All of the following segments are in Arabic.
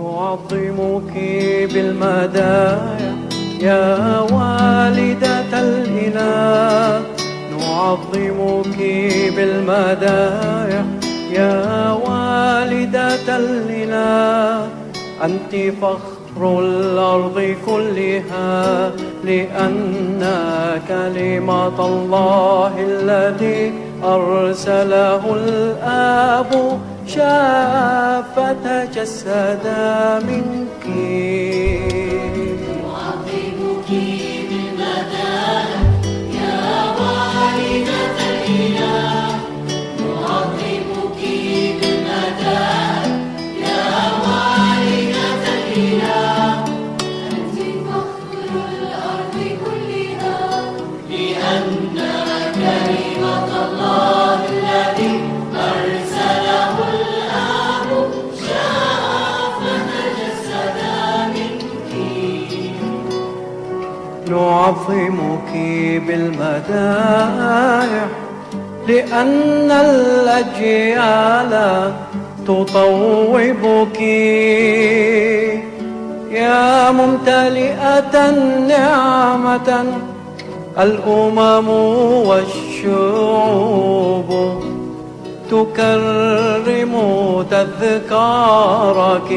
نعظمك بالمدايا يا والدة الإله، نعظمك بالمدايا يا والدة الإله. أنت فخر الأرض كلها، لأن كلمة الله الذي أرسله الآب شاء فتجسد منك. نعظمك بالمدايا يا والدة الإله، نعظمك بالمدايا يا والدة الإله. أنت فخر الأرض كلها، لأن كلمة الله الذي أرسله الآب شاء فتجسد منك. نعظمك بالمدايح لأن الأجيال تطوبك يا ممتلئة نعمة. الأمم والشعوب تكرم تذكارك،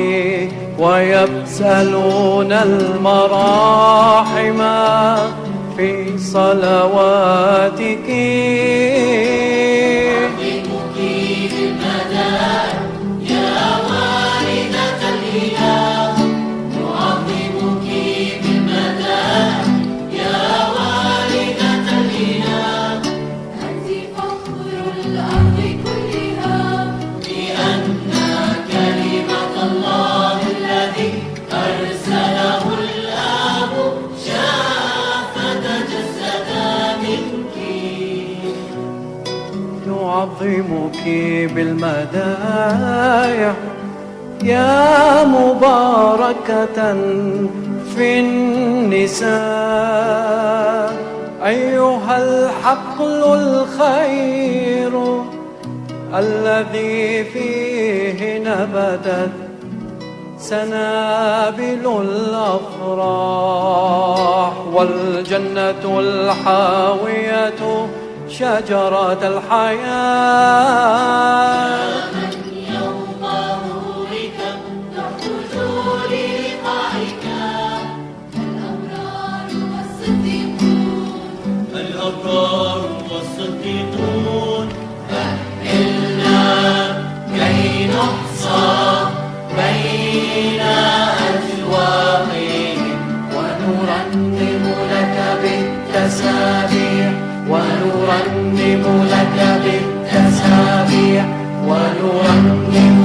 ويبسلون المراحم في صلواتك. نعظمك بالمدايا يا والدة الإله، نعظمك بالمدايا يا والدة الإله. أنت فخر الأرض كلها، لأن كلمة الله الذي أرسله الآب شاء فتجسد منك. نعظمك بالمدايح يا مباركة في النساء، أيها الحقل الخير الذي فيه نبتت سنابل الأفراح، والجنة الحاوية شجرة الحياة. من يوم ظهورك نخرج للقائك، الأبرار والصديقون، الأبرار والصديقون. أهلنا كي نحصى بين أجواقهم، ونرنم لك بالتسابيح، ونرنم لك بالتسابيح، ونرنم